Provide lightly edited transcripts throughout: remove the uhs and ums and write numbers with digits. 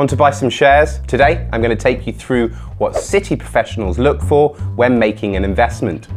Want to buy some shares? Today, I'm going to take you through what city professionals look for when making an investment.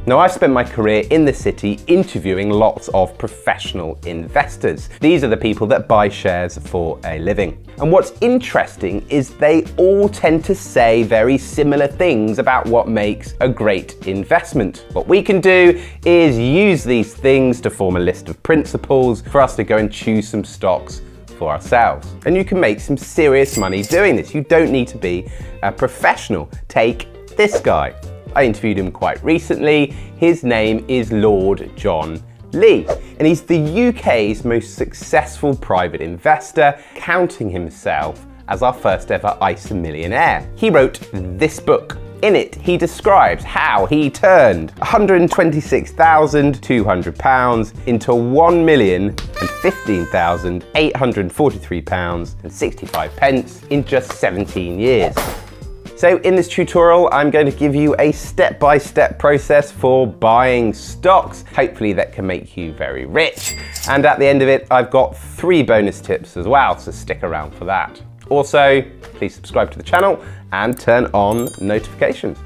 Now, I've spent my career in the city interviewing lots of professional investors. These are the people that buy shares for a living. And what's interesting is they all tend to say very similar things about what makes a great investment. What we can do is use these things to form a list of principles for us to go and choose some stocks for ourselves. And you can make some serious money doing this. You don't need to be a professional. Take this guy. I interviewed him quite recently. His name is Lord John Lee, and he's the UK's most successful private investor, counting himself as our first ever ISA millionaire. He wrote this book. In it, he describes how he turned £126,200 into £1,015,843.65 in just 17 years. So in this tutorial, I'm going to give you a step-by-step process for buying stocks. Hopefully that can make you very rich. And at the end of it, I've got 3 bonus tips as well, so stick around for that. Also, please subscribe to the channel and turn on notifications.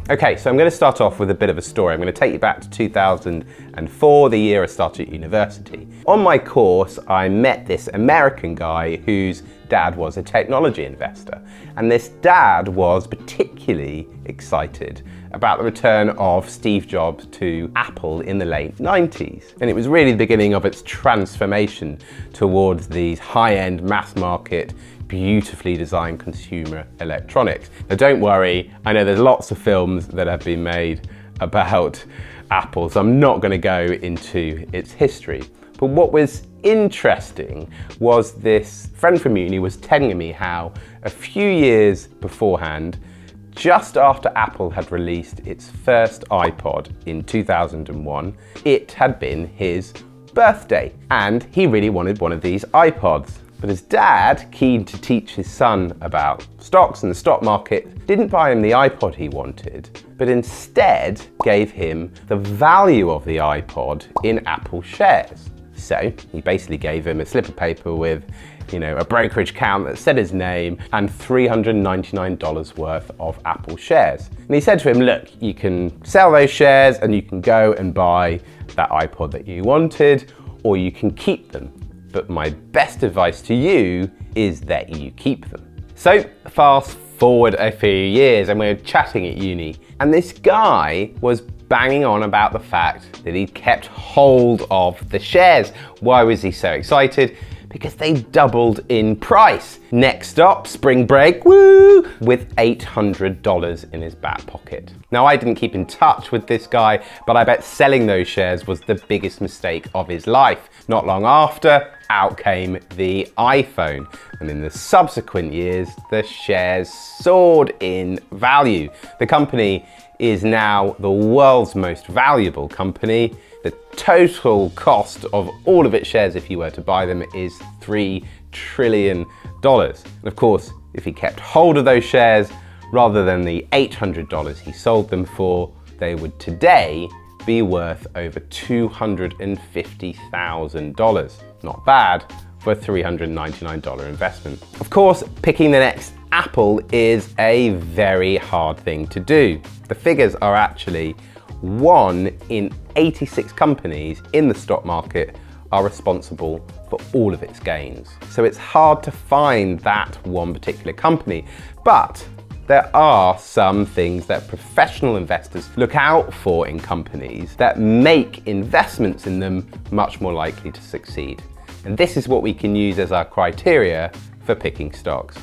Okay, so I'm going to start off with a bit of a story. I'm going to take you back to 2004, the year I started university. On my course, I met this American guy whose dad was a technology investor. And this dad was particularly excited about the return of Steve Jobs to Apple in the late 90s. And it was really the beginning of its transformation towards these high-end mass market, beautifully designed consumer electronics. Now don't worry, I know there's lots of films that have been made about Apple, so I'm not going to go into its history. But what was interesting was this friend from uni was telling me how a few years beforehand, just after Apple had released its first iPod in 2001, it had been his birthday and he really wanted one of these iPods. But his dad, keen to teach his son about stocks and the stock market, didn't buy him the iPod he wanted, but instead gave him the value of the iPod in Apple shares. So he basically gave him a slip of paper with, a brokerage account that said his name and $399 worth of Apple shares. And he said to him, look, you can sell those shares and you can go and buy that iPod that you wanted, or you can keep them. But my best advice to you is that you keep them. So fast forward a few years and we're chatting at uni, and this guy was banging on about the fact that he'd kept hold of the shares. Why was he so excited? Because they doubled in price. Next stop, spring break, woo, with $800 in his back pocket. Now, I didn't keep in touch with this guy, but I bet selling those shares was the biggest mistake of his life. Not long after, out came the iPhone. And in the subsequent years, the shares soared in value. The company is now the world's most valuable company. The total cost of all of its shares, if you were to buy them, is $3 trillion. And of course, if he kept hold of those shares, rather than the $800 he sold them for, they would today be worth over $250,000. Not bad for a $399 investment. Of course, picking the next Apple is a very hard thing to do. The figures are actually 1 in 86 companies in the stock market are responsible for all of its gains. So it's hard to find that one particular company, but there are some things that professional investors look out for in companies that make investments in them much more likely to succeed. And this is what we can use as our criteria for picking stocks.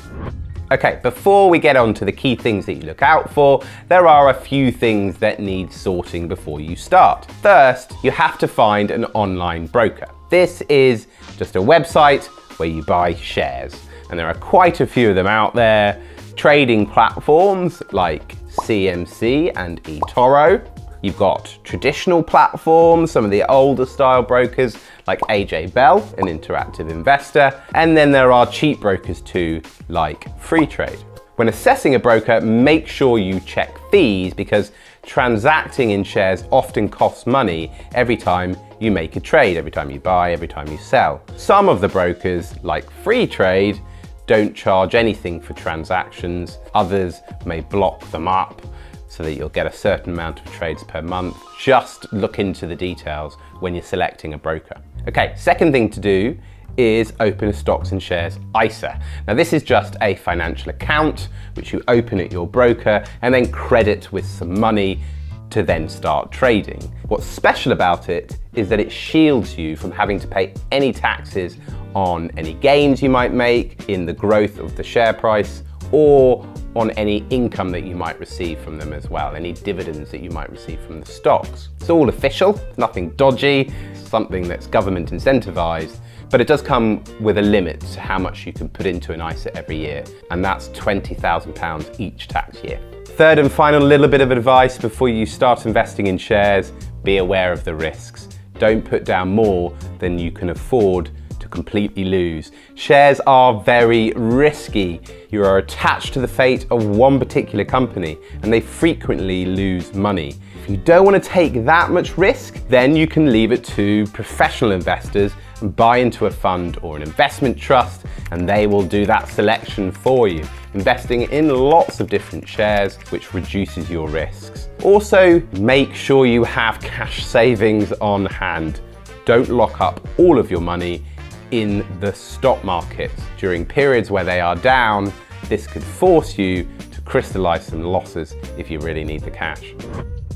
Okay, before we get on to the key things that you look out for, there are a few things that need sorting before you start. First, you have to find an online broker. This is just a website where you buy shares, and there are quite a few of them out there. Trading platforms like CMC and eToro. You've got traditional platforms, some of the older style brokers like AJ Bell, an interactive investor. And then there are cheap brokers too, like Freetrade. When assessing a broker, make sure you check fees because transacting in shares often costs money every time you make a trade every time you buy, every time you sell. Some of the brokers, like Freetrade, don't charge anything for transactions. Others may block them up so that you'll get a certain amount of trades per month. Just look into the details when you're selecting a broker. Okay, second thing to do is open a stocks and shares ISA. Now this is just a financial account which you open at your broker and then credit with some money to then start trading. What's special about it is that it shields you from having to pay any taxes on any gains you might make in the growth of the share price or on any income that you might receive from them as well, any dividends that you might receive from the stocks. It's all official, nothing dodgy, something that's government incentivized, but it does come with a limit to how much you can put into an ISA every year, and that's £20,000 each tax year. Third and final little bit of advice before you start investing in shares, be aware of the risks. Don't put down more than you can afford to completely lose. Shares are very risky. You are attached to the fate of one particular company and they frequently lose money. If you don't want to take that much risk, then you can leave it to professional investors and buy into a fund or an investment trust and they will do that selection for you, investing in lots of different shares, which reduces your risks. Also, make sure you have cash savings on hand. Don't lock up all of your money in the stock market. During periods where they are down, this could force you to crystallize some losses if you really need the cash.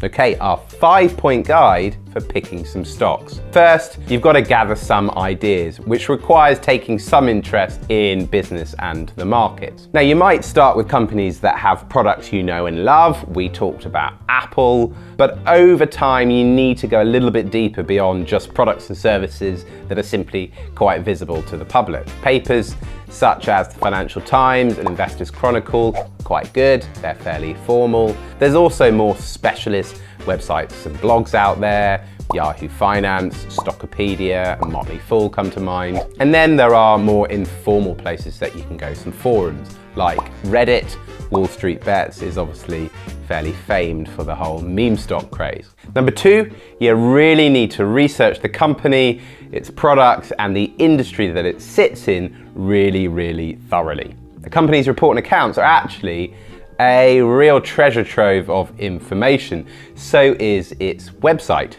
Okay, our 5-point guide for picking some stocks. First, you've got to gather some ideas, which requires taking some interest in business and the market. Now, you might start with companies that have products you know and love. We talked about Apple, but over time, you need to go a little bit deeper beyond just products and services that are simply quite visible to the public. Papers such as the Financial Times and Investors Chronicle, quite good, they're fairly formal. There's also more specialist websites and blogs out there. Yahoo Finance, Stockopedia, and Motley Fool come to mind. And then there are more informal places that you can go, some forums like Reddit. Wall Street Bets is obviously fairly famed for the whole meme stock craze. Number 2, you really need to research the company, its products, and the industry that it sits in really thoroughly. The company's report and accounts are actually a real treasure trove of information. So is its website.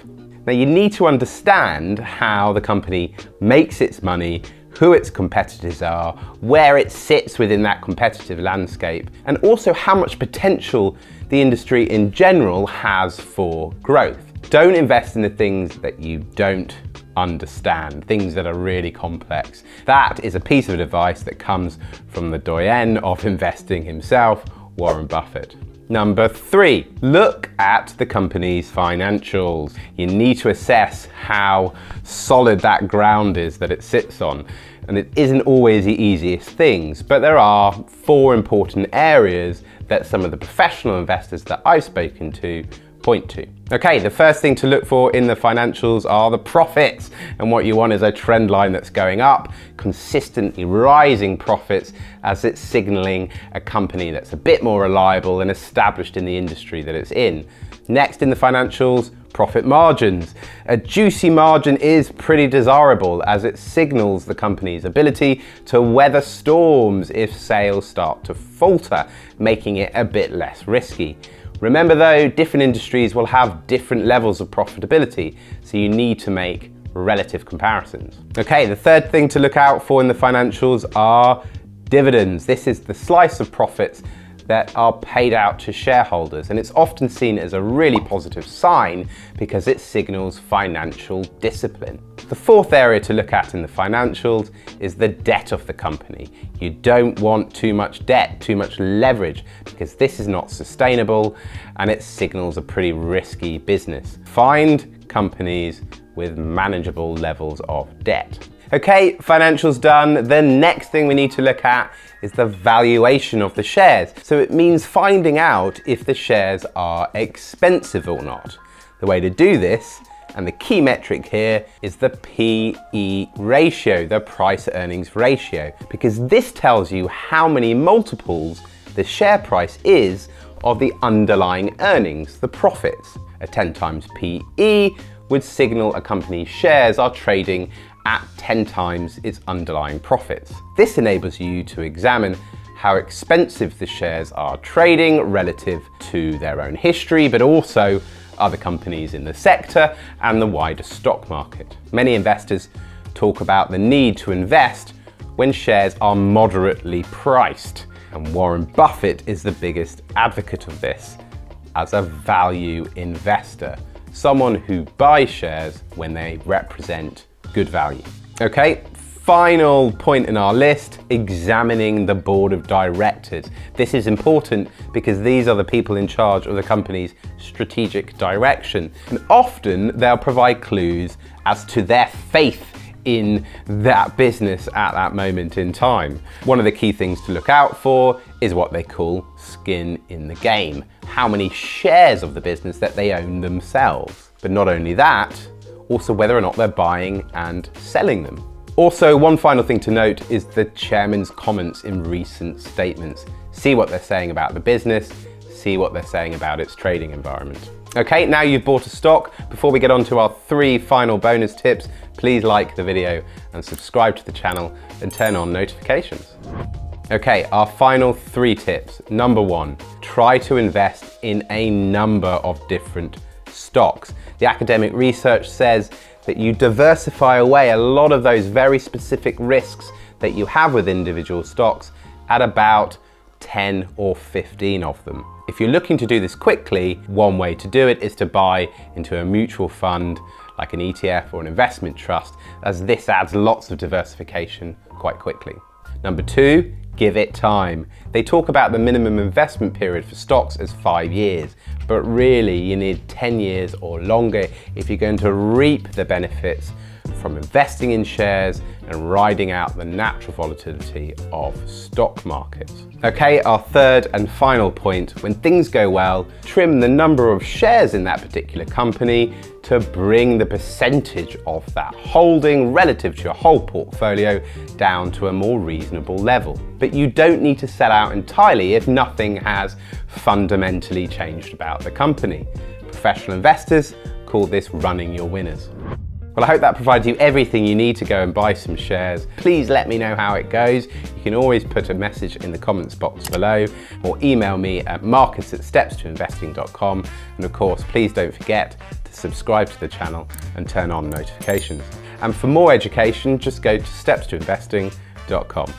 Now you need to understand how the company makes its money, who its competitors are, where it sits within that competitive landscape, and also how much potential the industry in general has for growth. Don't invest in the things that you don't understand, things that are really complex. That is a piece of advice that comes from the doyen of investing himself, Warren Buffett. Number 3, look at the company's financials. You need to assess how solid that ground is that it sits on. And it isn't always the easiest things, but there are 4 important areas that some of the professional investors that I've spoken to point to. Okay, the first thing to look for in the financials are the profits. And what you want is a trend line that's going up, consistently rising profits as it's signaling a company that's a bit more reliable and established in the industry that it's in. Next in the financials, profit margins. A juicy margin is pretty desirable as it signals the company's ability to weather storms if sales start to falter, making it a bit less risky. Remember though, different industries will have different levels of profitability, so you need to make relative comparisons. Okay, the third thing to look out for in the financials are dividends. This is the slice of profits that are paid out to shareholders, and it's often seen as a really positive sign because it signals financial discipline. The fourth area to look at in the financials is the debt of the company. You don't want too much debt, too much leverage, because this is not sustainable and it signals a pretty risky business. Find companies with manageable levels of debt. Okay, financials done. The next thing we need to look at is the valuation of the shares. So it means finding out if the shares are expensive or not. The way to do this, and the key metric here, is the PE ratio, the price earnings ratio, because this tells you how many multiples the share price is of the underlying earnings, the profits. A 10 times PE would signal a company's shares are trading at 10 times its underlying profits. This enables you to examine how expensive the shares are trading relative to their own history, but also other companies in the sector and the wider stock market. Many investors talk about the need to invest when shares are moderately priced, and Warren Buffett is the biggest advocate of this as a value investor, someone who buys shares when they represent good value. Okay, final point in our list, examining the board of directors. This is important because these are the people in charge of the company's strategic direction, and often they'll provide clues as to their faith in that business at that moment in time. One of the key things to look out for is what they call skin in the game, how many shares of the business that they own themselves. But not only that, also whether or not they're buying and selling them. Also, one final thing to note is the chairman's comments in recent statements. See what they're saying about the business, see what they're saying about its trading environment. Okay, now you've bought a stock, before we get on to our 3 final bonus tips, please like the video and subscribe to the channel and turn on notifications. Okay, our final 3 tips. Number 1, try to invest in a number of different stocks. The academic research says that you diversify away a lot of those very specific risks that you have with individual stocks at about 10 or 15 of them. If you're looking to do this quickly, one way to do it is to buy into a mutual fund like an ETF or an investment trust, as this adds lots of diversification quite quickly. Number 2, give it time. They talk about the minimum investment period for stocks as 5 years, but really you need 10 years or longer if you're going to reap the benefits from investing in shares and riding out the natural volatility of stock markets. Okay, our 3rd and final point, when things go well, trim the number of shares in that particular company to bring the percentage of that holding relative to your whole portfolio down to a more reasonable level. But you don't need to sell out entirely if nothing has fundamentally changed about the company. Professional investors call this running your winners. Well, I hope that provides you everything you need to go and buy some shares. Please let me know how it goes. You can always put a message in the comments box below or email me at marcus@stepstoinvesting.com. And of course, please don't forget to subscribe to the channel and turn on notifications. And for more education, just go to stepstoinvesting.com.